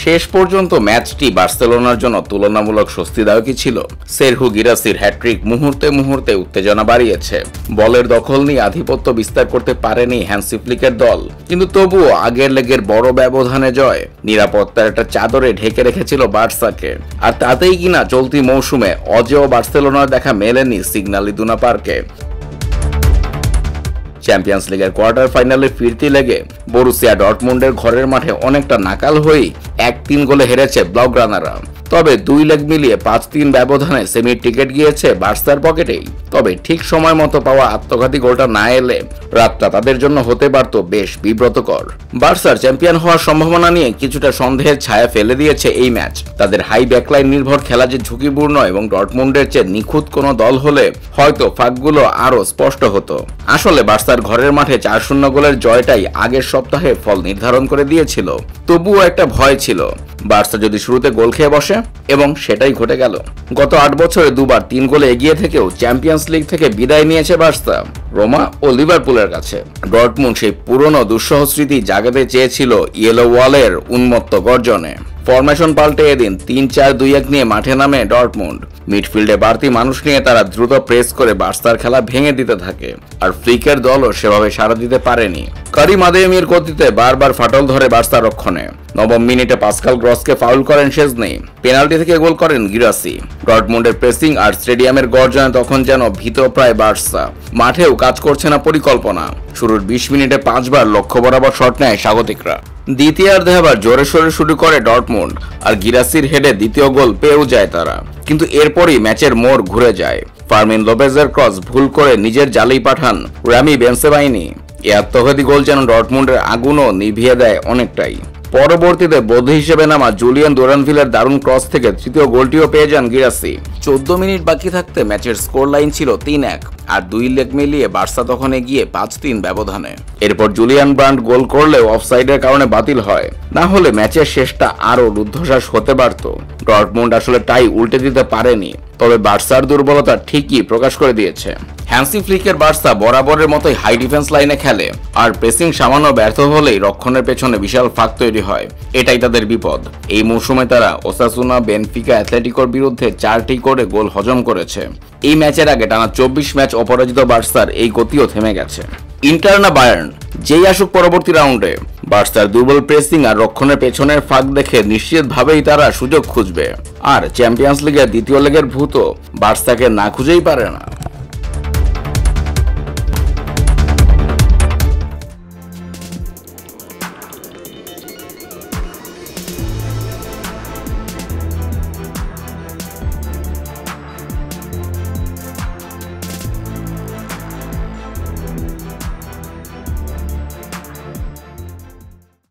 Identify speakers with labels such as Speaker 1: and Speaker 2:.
Speaker 1: শেষ পর্যন্ত ম্যাচটি বার্সেলোনার জন্য তুলনামূলক স্বস্তিদায়কই ছিল। সেরহু গিরাসির হ্যাট্রিক মুহূর্তে মুহূর্তে উত্তেজনা বাড়িয়েছে। বলের দখল নিয়ে আধিপত্য বিস্তার করতে পারেনি হ্যান্সি ফ্লিকের দল, কিন্তু তবুও আগের লেগের বড় ব্যবধানে জয় নিরাপত্তার একটা চাদরে ঢেকে রেখেছিল বার্সাকে। আর তাতেই কিনা চলতি মৌসুমে অজেয় বার্সেলোনার দেখা মেলেনি সিগনাল ইদুনা পার্কে। চ্যাম্পিয়ন্স লিগের কোয়ার্টার ফাইনালে ফিরতি লেগে বরুসিয়া ডর্টমুন্ডের ঘরের মাঠে অনেকটা নাকাল হয়েই 1-3 গোলে হেরেছে ব্লাউগ্রানারা। তবে 2 লেগ মিলিয়ে 5-3 ব্যবধানে সেমির টিকিট গিয়েছে বার্সার পকেটেই। তবে ঠিক সময় মতো পাওয়া আত্মঘাতী গোলটা না এলে রাতটা তাদের জন্য হতে পারত বেশ বিব্রতকর। বার্সার চ্যাম্পিয়ন হওয়ার সম্ভাবনা নিয়ে কিছুটা সন্দেহের ছায়া ফেলে দিয়েছে এই ম্যাচ। তাদের হাই ব্যাকলাইন নির্ভর খেলা যে ঝুঁকিপূর্ণ এবং ডর্টমুন্ডের চেয়ে নিখুঁত কোনো দল হলে হয়তো ফাঁকগুলো আরো স্পষ্ট হতো। আসলে বার্সার ঘরের মাঠে 4-0 গোলের জয়টাই আগের সপ্তাহে ফল নির্ধারণ করে দিয়েছিল। তবুও একটা ভয় ছিল, বার্সা যদি শুরুতে গোল খেয়ে বসে, এবং সেটাই ঘটে গেল। গত 8 বছরে 2 বার 3 গোলে এগিয়ে থেকেও চ্যাম্পিয়ন্স লিগ থেকে বিদায় নিয়েছে বার্সা রোমা ও লিভারপুলের কাছে। ডর্টমুন্ড সেই পুরনো দুঃসহ স্মৃতি জাগাতে চেয়েছিল ইয়েলো ওয়ালের উন্মত্ত গর্জনে। ফরমেশন পাল্টে এদিন 3-4-2-1 নিয়ে মাঠে নামে ডর্টমুন্ড। মিডফিল্ডে বাড়তি মানুষ নিয়ে তারা দ্রুত প্রেস করে বার্সার খেলা ভেঙে দিতে থাকে, আর ফ্লিকের দলও সেভাবে সাড়া দিতে পারেনি। কারিম আদেমির গতিতে বারবার ফাটল ধরে বার্সা রক্ষণে। 9ম মিনিটে পাসকাল গ্রসকে ফাউল করেন শেজনি, পেনাল্টি থেকে গোল করেন গিরাসি। ডর্টমুন্ডের প্রেসিং আর স্টেডিয়ামের গর্জনে তখন যেন ভীতপ্রায় বার্সা। মাঠেও কাজ করছে না পরিকল্পনা। শুরুর 20 মিনিটে 5 বার লক্ষ্য বরাবর শট নেয় স্বাগতিকরা। দ্বিতীয়ার্ধে আবার জোরে সোরে শুরু করে ডর্টমুন্ড, আর গিরাসির হেডে দ্বিতীয় গোল পেয়েও যায় তারা। কিন্তু এরপরই ম্যাচের মোড় ঘুরে যায়। ফার্মিন লোপেজের ক্রস ভুল করে নিজের জালেই পাঠান রামি বেনসেবাইনি। এই আত্মঘাতী গোল যেন ডর্টমুন্ডের আগুনও নিভিয়ে দেয় অনেকটাই। পরবর্তীতে বধূ হিসেবে নামা জুলিয়ান দুরানভিলের দারুণ ক্রস থেকে তৃতীয় গোলটিও পেয়ে যান গিরাসি। 14 মিনিট বাকি থাকতে ম্যাচের স্কোর লাইন ছিল 3-1, আর 2 লেগ মিলিয়ে বার্সা তখন এগিয়ে 5-3 ব্যবধানে। এরপর জুলিয়ান ব্রান্ড গোল করলেও অফসাইডের কারণে বাতিল হয়, না হলে ম্যাচের শেষটা আরো রুদ্ধশ্বাস হতে পারত। ডর্টমুন্ড আসলে টাই উল্টে দিতে পারেনি, তবে বার্সার দুর্বলতা ঠিকই প্রকাশ করে দিয়েছে। হ্যান্সি ফ্লিকের বার্সা বরাবরের মতোই হাই ডিফেন্স লাইনে খেলে, আর প্রেসিং সামান্য ব্যর্থ হলেই রক্ষণের পেছনে বিশাল ফাঁক তৈরি হয়। এটাই তাদের বিপদ। এই মৌসুমে তারা ওসাসুনা, বেনফিকা, অ্যাথলেটিকোর বিরুদ্ধে 4টি করে গোল হজম করেছে। এই ম্যাচের আগে টানা 24 ম্যাচ অপরাজিত বার্সার এই গতিও থেমে গেছে। ইন্টার না বায়ার্ন, যেই আসুক পরবর্তী রাউন্ডে, বার্সার দুর্বল প্রেসিং আর রক্ষণের পেছনের ফাঁক দেখে নিশ্চিতভাবেই তারা সুযোগ খুঁজবে। আর চ্যাম্পিয়ন্স লিগের দ্বিতীয় লেগের ভূত বার্সাকে না খুঁজেই পারে না।